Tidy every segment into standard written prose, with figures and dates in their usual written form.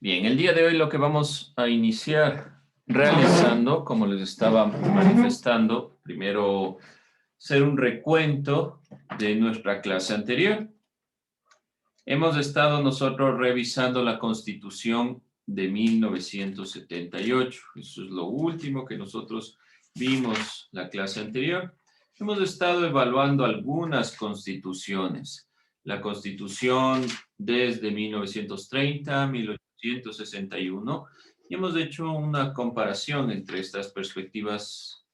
Bien, el día de hoy lo que vamos a iniciar realizando, como les estaba manifestando, primero hacer un recuento de nuestra clase anterior. Hemos estado nosotros revisando la Constitución de 1978. Eso es lo último que nosotros vimos la clase anterior. Hemos estado evaluando algunas constituciones. La Constitución desde 1930, 1861, y hemos hecho una comparación entre estas perspectivas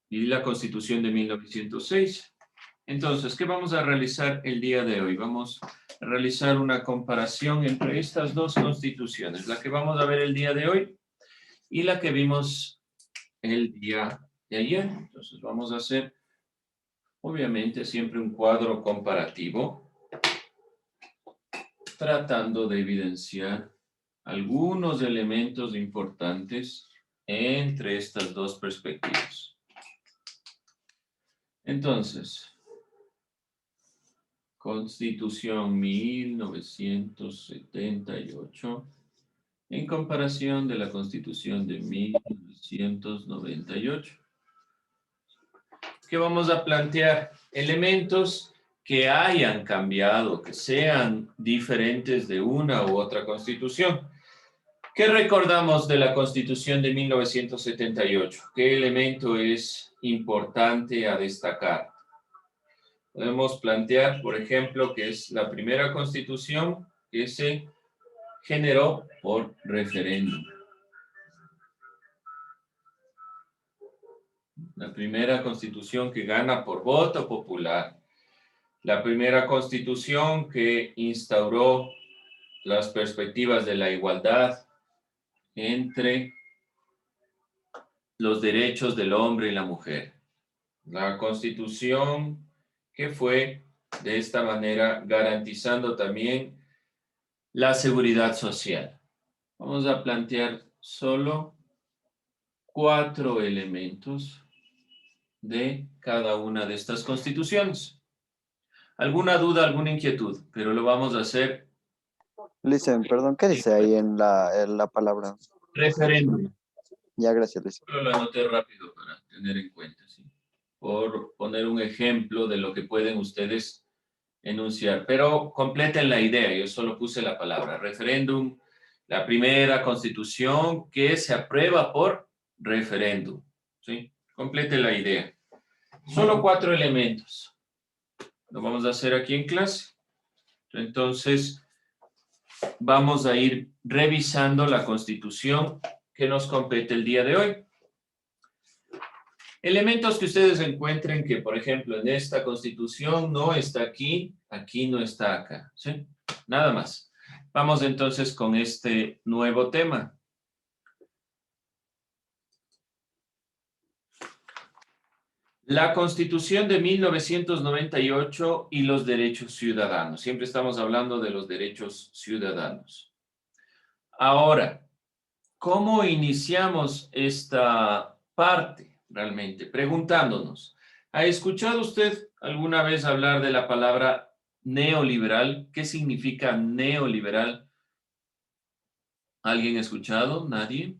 y la Constitución de 1906. Entonces, ¿qué vamos a realizar el día de hoy? Vamos a realizar una comparación entre estas dos constituciones, la que vamos a ver el día de hoy y la que vimos el día de ayer. Entonces, vamos a hacer, obviamente, siempre un cuadro comparativo, tratando de evidenciar algunos elementos importantes entre estas dos perspectivas. Entonces, Constitución 1978 en comparación de la Constitución de 1998. ¿Qué vamos a plantear? Elementos que hayan cambiado, que sean diferentes de una u otra Constitución. ¿Qué recordamos de la Constitución de 1978? ¿Qué elemento es importante a destacar? Podemos plantear, por ejemplo, que es la primera constitución que se generó por referéndum. La primera constitución que gana por voto popular. La primera constitución que instauró las perspectivas de la igualdad entre los derechos del hombre y la mujer. La constitución que fue de esta manera garantizando también la seguridad social. Vamos a plantear solo 4 elementos de cada una de estas constituciones. ¿Alguna duda, alguna inquietud? Pero lo vamos a hacer. Listen, perdón, ¿qué dice ahí en la palabra? Referéndum. Ya, gracias, Listen. Lo anoté rápido para tener en cuenta, ¿sí? Por poner un ejemplo de lo que pueden ustedes enunciar. Pero completen la idea, yo solo puse la palabra. Referéndum, la primera constitución que se aprueba por referéndum, ¿sí? Complete la idea. Solo 4 elementos. Lo vamos a hacer aquí en clase. Entonces, vamos a ir revisando la Constitución que nos compete el día de hoy. Elementos que ustedes encuentren que, por ejemplo, en esta Constitución no está aquí, aquí no está acá, ¿sí? Nada más. Vamos entonces con este nuevo tema. La Constitución de 1998 y los derechos ciudadanos. Siempre estamos hablando de los derechos ciudadanos. Ahora, ¿cómo iniciamos esta parte realmente? Preguntándonos, ¿ha escuchado usted alguna vez hablar de la palabra neoliberal? ¿Qué significa neoliberal? ¿Alguien ha escuchado? ¿Nadie?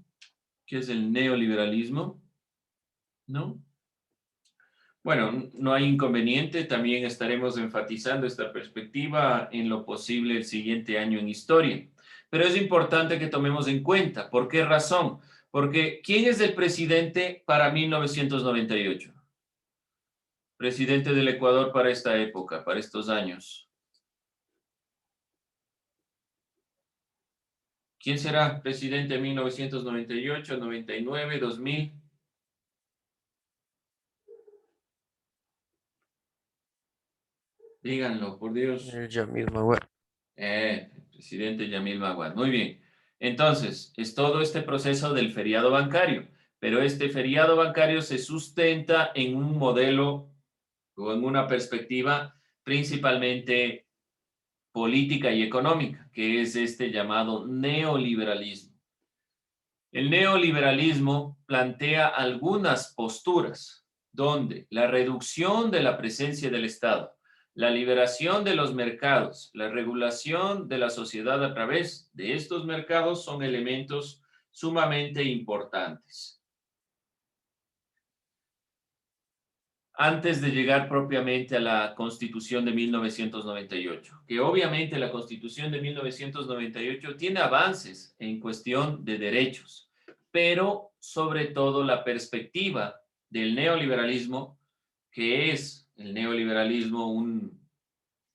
¿Qué es el neoliberalismo? ¿No? Bueno, no hay inconveniente, también estaremos enfatizando esta perspectiva en lo posible el siguiente año en historia. Pero es importante que tomemos en cuenta, ¿por qué razón? Porque ¿quién es el presidente para 1998? Presidente del Ecuador para esta época, para estos años. ¿Quién será presidente en 1998, 99, 2000? Díganlo, por Dios. Yamil Maguad. Presidente Yamil Maguad. Muy bien. Entonces, es todo este proceso del feriado bancario, pero este feriado bancario se sustenta en un modelo o en una perspectiva principalmente política y económica, que es este llamado neoliberalismo. El neoliberalismo plantea algunas posturas donde la reducción de la presencia del Estado, La liberación de los mercados, la regulación de la sociedad a través de estos mercados son elementos sumamente importantes. Antes de llegar propiamente a la Constitución de 1998, que obviamente la Constitución de 1998 tiene avances en cuestión de derechos, pero sobre todo la perspectiva del neoliberalismo, que es el neoliberalismo un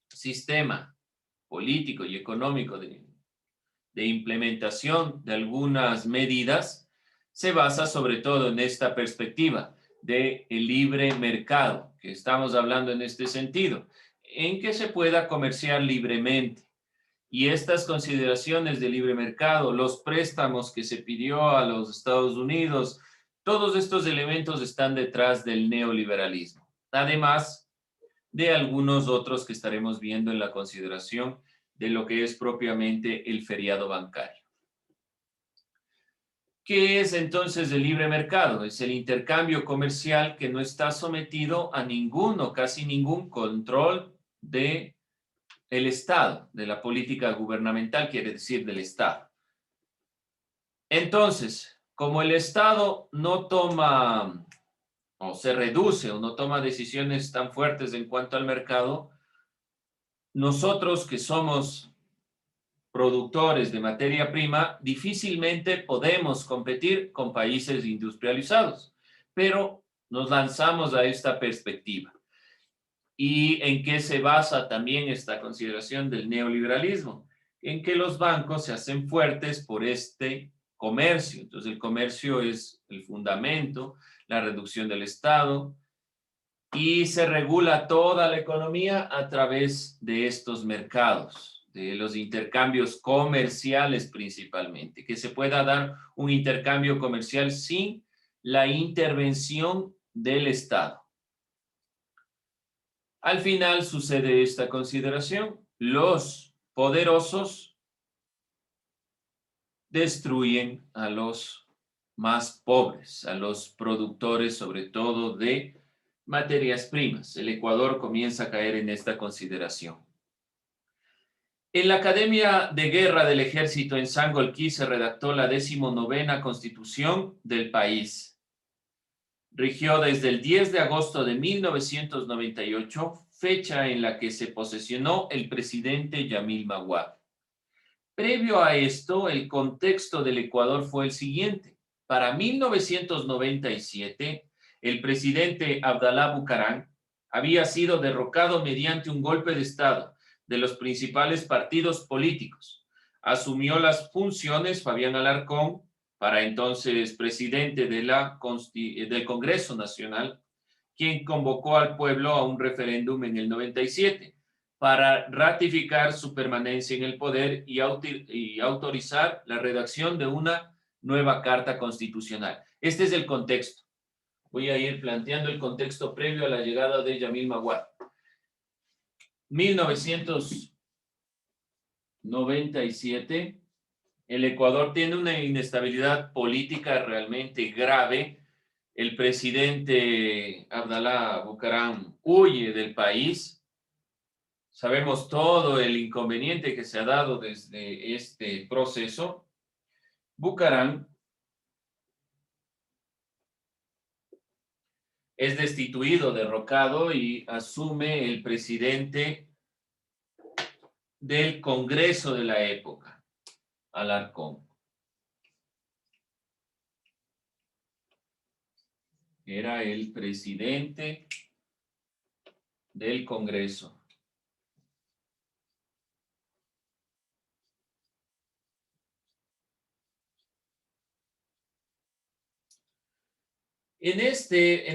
sistema político y económico de implementación de algunas medidas, se basa sobre todo en esta perspectiva del libre mercado, que estamos hablando en este sentido, en que se pueda comerciar libremente. Y estas consideraciones de libre mercado, los préstamos que se pidió a los Estados Unidos, todos estos elementos están detrás del neoliberalismo. Además de algunos otros que estaremos viendo en la consideración de lo que es propiamente el feriado bancario. ¿Qué es entonces el libre mercado? Es el intercambio comercial que no está sometido a ningún o casi ningún control del Estado, de la política gubernamental, quiere decir del Estado. Entonces, como el Estado no toma o se reduce o no toma decisiones tan fuertes en cuanto al mercado, nosotros que somos productores de materia prima, difícilmente podemos competir con países industrializados, pero nos lanzamos a esta perspectiva. ¿Y en qué se basa también esta consideración del neoliberalismo? En que los bancos se hacen fuertes por este comercio. Entonces el comercio es el fundamento, la reducción del Estado, y se regula toda la economía a través de estos mercados, de los intercambios comerciales principalmente, que se pueda dar un intercambio comercial sin la intervención del Estado. Al final sucede esta consideración: los poderosos destruyen a los más pobres, a los productores sobre todo de materias primas. El Ecuador comienza a caer en esta consideración. En la Academia de Guerra del Ejército en Sangolquí se redactó la 19ª Constitución del país. Rigió desde el 10 de agosto de 1998, fecha en la que se posesionó el presidente Yamil Maguad. Previo a esto, el contexto del Ecuador fue el siguiente. Para 1997, el presidente Abdalá Bucaram había sido derrocado mediante un golpe de Estado de los principales partidos políticos. Asumió las funciones Fabián Alarcón, para entonces presidente del Congreso Nacional, quien convocó al pueblo a un referéndum en el 97 para ratificar su permanencia en el poder y autorizar la redacción de una nueva Carta Constitucional. Este es el contexto. Voy a ir planteando el contexto previo a la llegada de Yamil Maguad. 1997, el Ecuador tiene una inestabilidad política realmente grave. El presidente Abdalá Bucaram huye del país. Sabemos todo el inconveniente que se ha dado desde este proceso. Bucaram es destituido, derrocado, y asume el presidente del Congreso de la época, Alarcón. Era el presidente del Congreso. En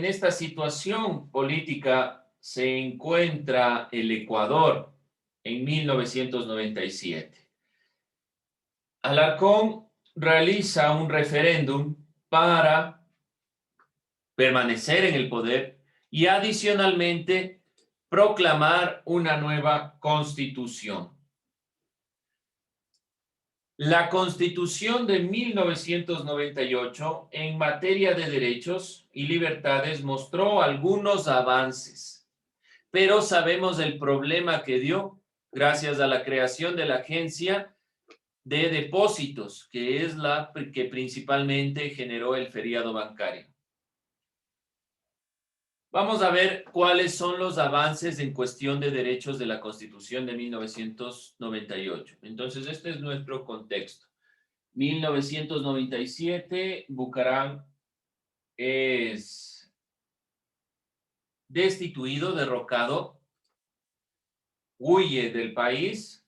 esta situación política se encuentra el Ecuador en 1997. Alarcón realiza un referéndum para permanecer en el poder y adicionalmente proclamar una nueva constitución. La Constitución de 1998 en materia de derechos y libertades mostró algunos avances, pero sabemos el problema que dio gracias a la creación de la agencia de depósitos, que es la que principalmente generó el feriado bancario. Vamos a ver cuáles son los avances en cuestión de derechos de la Constitución de 1998. Entonces, este es nuestro contexto. 1997, Bucaram es destituido, derrocado, huye del país,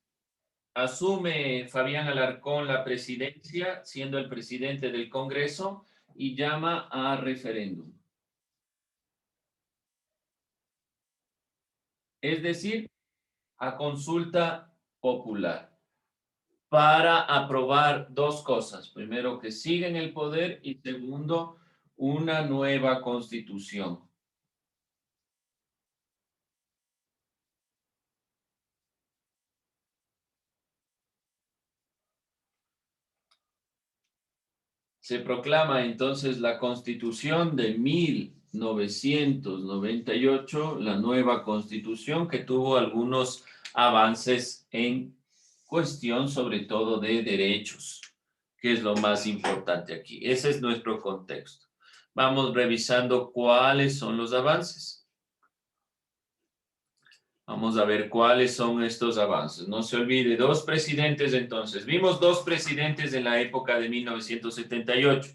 asume Fabián Alarcón la presidencia, siendo el presidente del Congreso, y llama a referéndum. Es decir, a consulta popular, para aprobar dos cosas. Primero, que siga en el poder, y segundo, una nueva constitución. Se proclama entonces la Constitución de 1998, la nueva Constitución, que tuvo algunos avances en cuestión, sobre todo de derechos, que es lo más importante aquí. Ese es nuestro contexto. Vamos revisando cuáles son los avances. Vamos a ver cuáles son estos avances. No se olvide, dos presidentes entonces. Vimos dos presidentes en la época de 1978.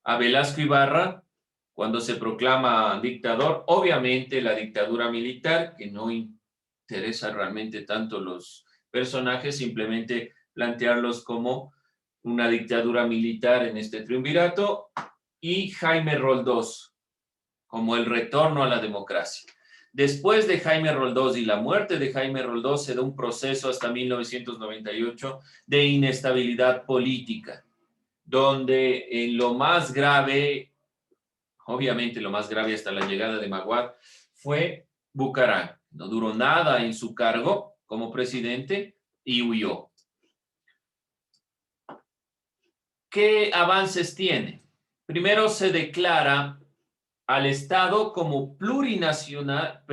A Velasco Ibarra, cuando se proclama dictador, obviamente la dictadura militar, que no interesa realmente tanto los personajes, simplemente plantearlos como una dictadura militar en este triunvirato, y Jaime Roldós, como el retorno a la democracia. Después de Jaime Roldós y la muerte de Jaime Roldós, se da un proceso hasta 1998 de inestabilidad política, donde en lo más grave, obviamente lo más grave hasta la llegada de Maguad, fue Bucaram. No duró nada en su cargo como presidente y huyó. ¿Qué avances tiene? Primero, se declara al Estado como plurinacional,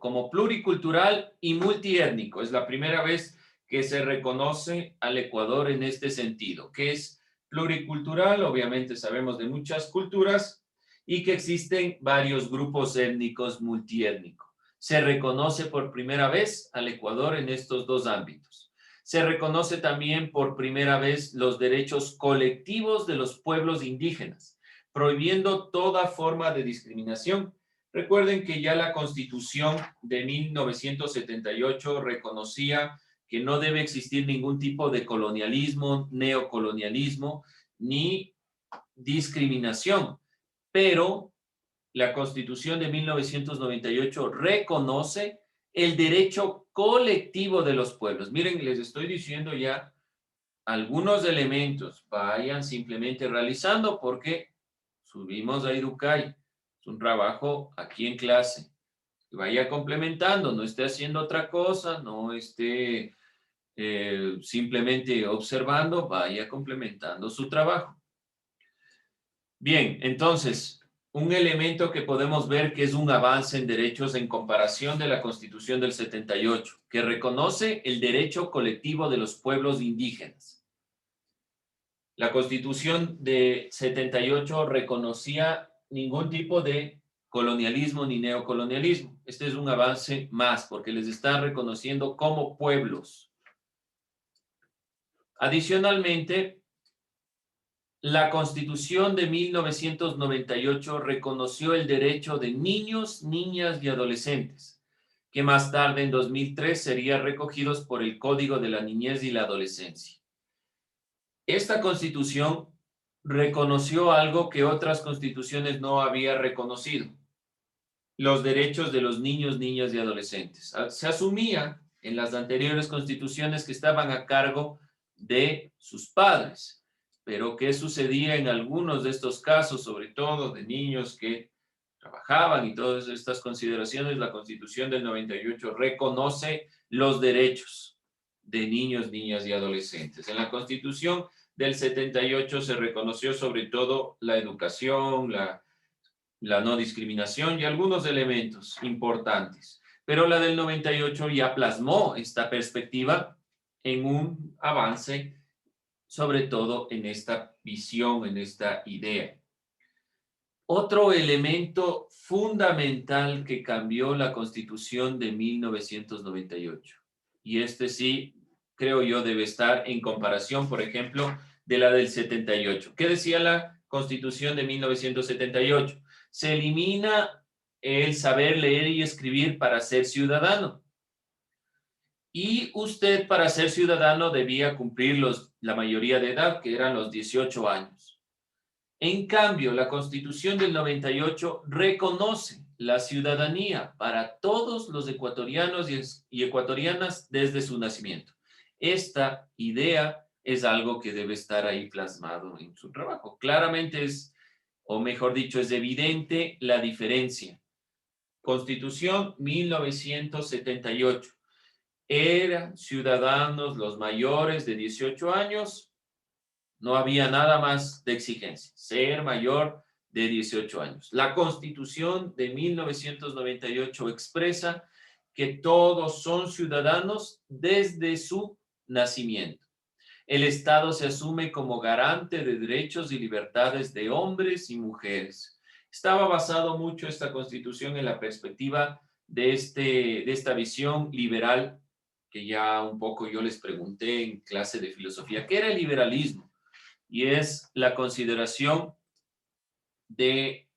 como pluricultural y multiétnico. Es la primera vez que se reconoce al Ecuador en este sentido, que es pluricultural, obviamente sabemos de muchas culturas, y que existen varios grupos étnicos multiétnicos. Se reconoce por primera vez al Ecuador en estos dos ámbitos. Se reconoce también por primera vez los derechos colectivos de los pueblos indígenas, prohibiendo toda forma de discriminación. Recuerden que ya la Constitución de 1978 reconocía que no debe existir ningún tipo de colonialismo, neocolonialismo, ni discriminación, pero la Constitución de 1998 reconoce el derecho colectivo de los pueblos. Miren, les estoy diciendo ya algunos elementos, vayan simplemente realizando, porque subimos a Irucay, es un trabajo aquí en clase. Vaya complementando, no esté haciendo otra cosa, no esté simplemente observando, vaya complementando su trabajo. Bien, entonces, un elemento que podemos ver que es un avance en derechos en comparación de la Constitución del 78, que reconoce el derecho colectivo de los pueblos indígenas. La Constitución de 78 reconocía ningún tipo de colonialismo ni neocolonialismo. Este es un avance más, porque les está reconociendo como pueblos. Adicionalmente, la Constitución de 1998 reconoció el derecho de niños, niñas y adolescentes, que más tarde, en 2003, serían recogidos por el Código de la Niñez y la Adolescencia. Esta Constitución reconoció algo que otras constituciones no habían reconocido: los derechos de los niños, niñas y adolescentes. Se asumía en las anteriores constituciones que estaban a cargo de sus padres, pero ¿qué sucedía en algunos de estos casos, sobre todo de niños que trabajaban y todas estas consideraciones? La Constitución del 98 reconoce los derechos de niños, niñas y adolescentes. En la Constitución del 78 se reconoció sobre todo la educación, la no discriminación y algunos elementos importantes. Pero la del 98 ya plasmó esta perspectiva en un avance, sobre todo en esta visión, en esta idea. Otro elemento fundamental que cambió la Constitución de 1998, y este sí, creo yo, debe estar en comparación, por ejemplo, de la del 78. ¿Qué decía la Constitución de 1978? Se elimina el saber leer y escribir para ser ciudadano. Y usted, para ser ciudadano, debía cumplir la mayoría de edad, que eran los 18 años. En cambio, la Constitución del 98 reconoce la ciudadanía para todos los ecuatorianos y ecuatorianas desde su nacimiento. Esta idea es algo que debe estar ahí plasmado en su trabajo. Claramente es, o mejor dicho, es evidente la diferencia. Constitución 1978. Eran ciudadanos los mayores de 18 años. No había nada más de exigencia, ser mayor de 18 años. La Constitución de 1998 expresa que todos son ciudadanos desde su nacimiento. El Estado se asume como garante de derechos y libertades de hombres y mujeres. Estaba basado mucho esta Constitución en la perspectiva de esta visión liberal que ya un poco yo les pregunté en clase de filosofía. ¿Qué era el liberalismo? Y es la consideración de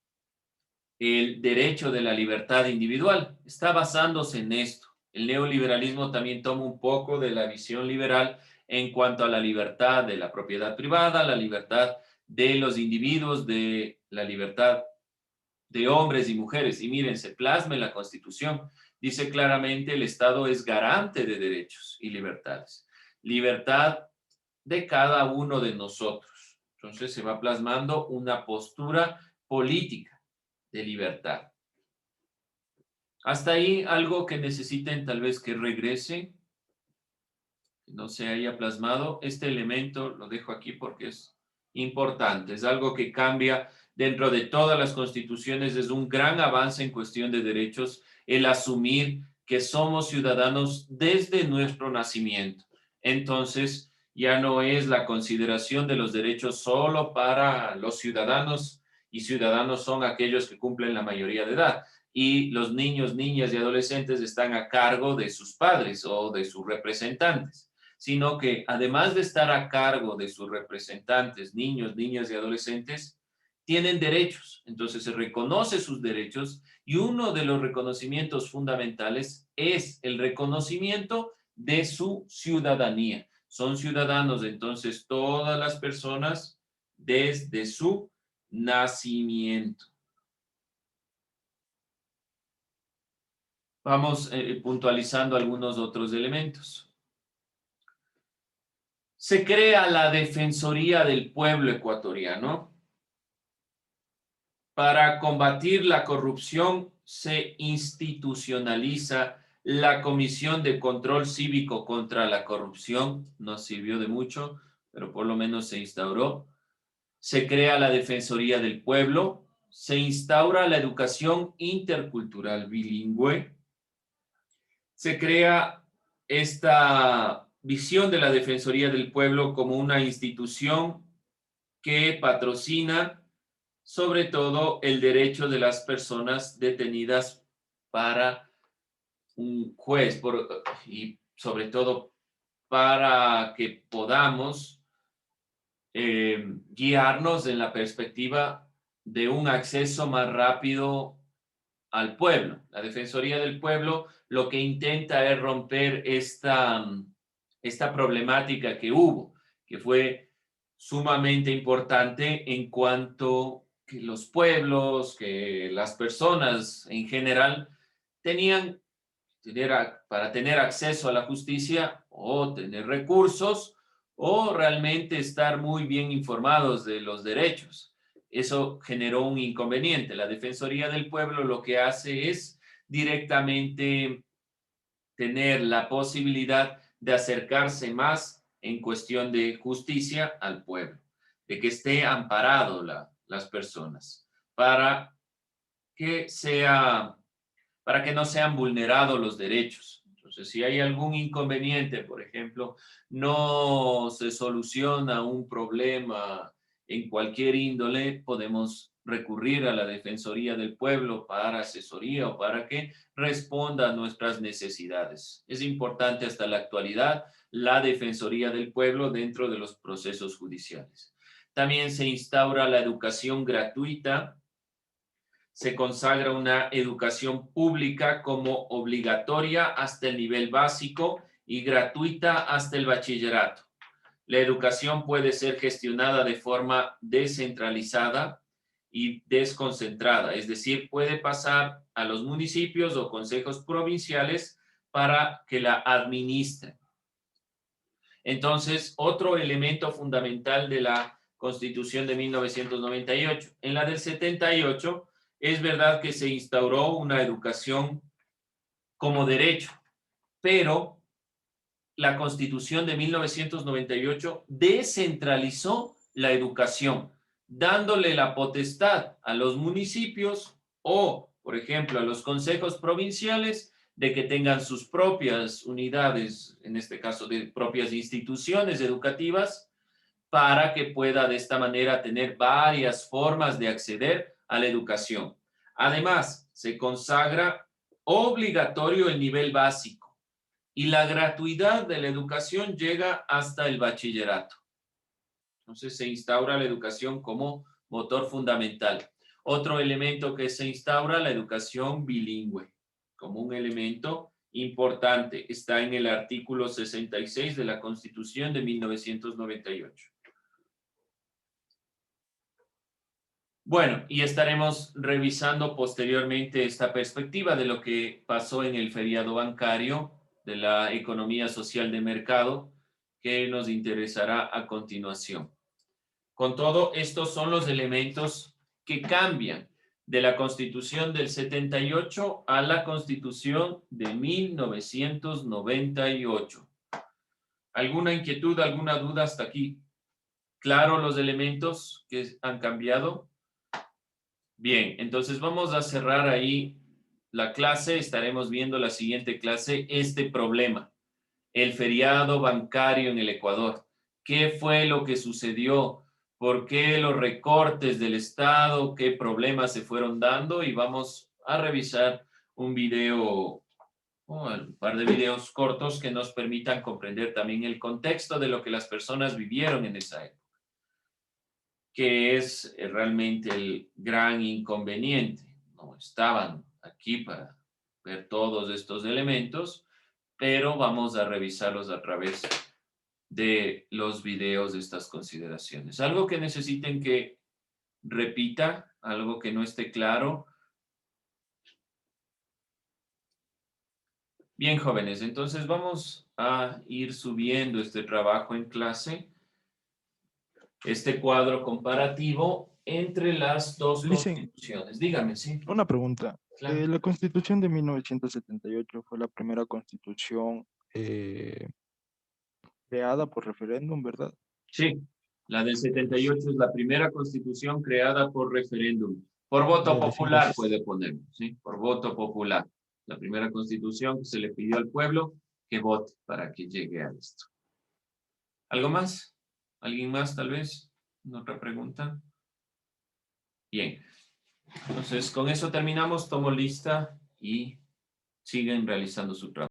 el derecho de la libertad individual. Está basándose en esto. El neoliberalismo también toma un poco de la visión liberal en cuanto a la libertad de la propiedad privada, la libertad de los individuos, de la libertad de hombres y mujeres. Y miren, se plasma en la Constitución. Dice claramente el Estado es garante de derechos y libertades. Libertad de cada uno de nosotros. Entonces se va plasmando una postura política de libertad. Hasta ahí algo que necesiten tal vez que regrese, que no se haya plasmado. Este elemento lo dejo aquí porque es importante, es algo que cambia dentro de todas las constituciones, es un gran avance en cuestión de derechos el asumir que somos ciudadanos desde nuestro nacimiento. Entonces, ya no es la consideración de los derechos solo para los ciudadanos, y ciudadanos son aquellos que cumplen la mayoría de edad, y los niños, niñas y adolescentes están a cargo de sus padres o de sus representantes, sino que además de estar a cargo de sus representantes, niños, niñas y adolescentes, tienen derechos. Entonces se reconoce sus derechos, y uno de los reconocimientos fundamentales es el reconocimiento de su ciudadanía. Son ciudadanos entonces todas las personas desde su nacimiento. Vamos puntualizando algunos otros elementos. Se crea la Defensoría del Pueblo Ecuatoriano. Para combatir la corrupción se institucionaliza la Comisión de Control Cívico contra la Corrupción. No sirvió de mucho, pero por lo menos se instauró. Se crea la Defensoría del Pueblo. Se instaura la educación intercultural bilingüe. Se crea esta visión de la Defensoría del Pueblo como una institución que patrocina sobre todo el derecho de las personas detenidas para un juez y sobre todo para que podamos guiarnos en la perspectiva de un acceso más rápido al pueblo. La Defensoría del Pueblo lo que intenta es romper esta problemática que hubo, que fue sumamente importante en cuanto que los pueblos, que las personas en general tenían para tener acceso a la justicia o tener recursos o realmente estar muy bien informados de los derechos. Eso generó un inconveniente. La Defensoría del Pueblo lo que hace es directamente tener la posibilidad de acercarse más en cuestión de justicia al pueblo, de que esté amparado las personas, para que para que no sean vulnerados los derechos. Entonces, si hay algún inconveniente, por ejemplo, no se soluciona un problema en cualquier índole, podemos recurrir a la Defensoría del Pueblo para asesoría o para que responda a nuestras necesidades. Es importante hasta la actualidad la Defensoría del Pueblo dentro de los procesos judiciales. También se instaura la educación gratuita. Se consagra una educación pública como obligatoria hasta el nivel básico y gratuita hasta el bachillerato. La educación puede ser gestionada de forma descentralizada y desconcentrada, es decir, puede pasar a los municipios o consejos provinciales para que la administren. Entonces, otro elemento fundamental de la Constitución de 1998. En la del 78, es verdad que se instauró una educación como derecho, pero la Constitución de 1998 descentralizó la educación, dándole la potestad a los municipios o, por ejemplo, a los consejos provinciales de que tengan sus propias unidades, en este caso de propias instituciones educativas, para que pueda de esta manera tener varias formas de acceder a la educación. Además, se consagra obligatorio el nivel básico y la gratuidad de la educación llega hasta el bachillerato. Entonces se instaura la educación como motor fundamental. Otro elemento que se instaura, la educación bilingüe, como un elemento importante. Está en el artículo 66 de la Constitución de 1998. Bueno, y estaremos revisando posteriormente esta perspectiva de lo que pasó en el feriado bancario, de la economía social de mercado, que nos interesará a continuación. Con todo, estos son los elementos que cambian de la Constitución del 78 a la Constitución de 1998. ¿Alguna inquietud, alguna duda hasta aquí? ¿Claro los elementos que han cambiado? Bien, entonces vamos a cerrar ahí la clase. Estaremos viendo la siguiente clase, este problema, el feriado bancario en el Ecuador. ¿Qué fue lo que sucedió? ¿Por qué los recortes del Estado? ¿Qué problemas se fueron dando? Y vamos a revisar un video, un par de videos cortos que nos permitan comprender también el contexto de lo que las personas vivieron en esa época, que es realmente el gran inconveniente. No estaban aquí para ver todos estos elementos, pero vamos a revisarlos a través de los videos de estas consideraciones. Algo que necesiten que repita, algo que no esté claro. Bien, jóvenes, entonces vamos a ir subiendo este trabajo en clase, este cuadro comparativo entre las dos Licen, constituciones. Dígame, sí. una pregunta. Claro. La Constitución de 1978 fue la primera constitución creada por referéndum, ¿verdad? Sí, la del 78 es la primera constitución creada por referéndum. Por voto Ya, Licen, popular gracias. puede ponerlo, ¿sí? Por voto popular. La primera constitución que se le pidió al pueblo que vote para que llegue a esto. ¿Algo más? ¿Alguien más tal vez? ¿Una otra pregunta? Bien. Entonces, con eso terminamos. Tomo lista y siguen realizando su trabajo.